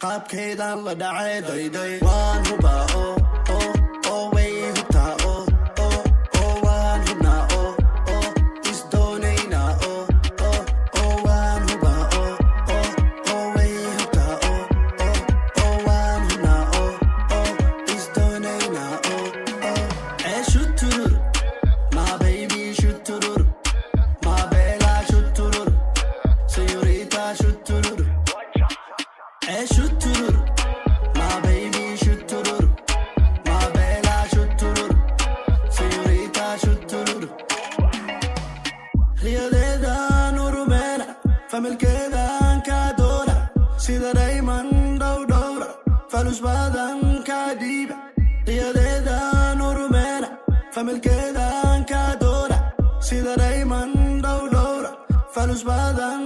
qaabkeedaan la dhacay dayday waan hubaa oo way hubtaa oo waan hubnaa oo isdoonaynaa oo waan hubaa oo way hubtaa oo waan hubnaa oo isdoonaynaa shoot my baby shoot my bella shoot señorita shoot shoot my baby shoot my bella shoot señorita shoot riyadeedaan urumena familkeedaan kaa doona sida dhayman dhowdhowra falus badan kaa dhiiba riyadeedaan urumena familkeedaan kaa doona sida dhayman dhowdhowra falus badan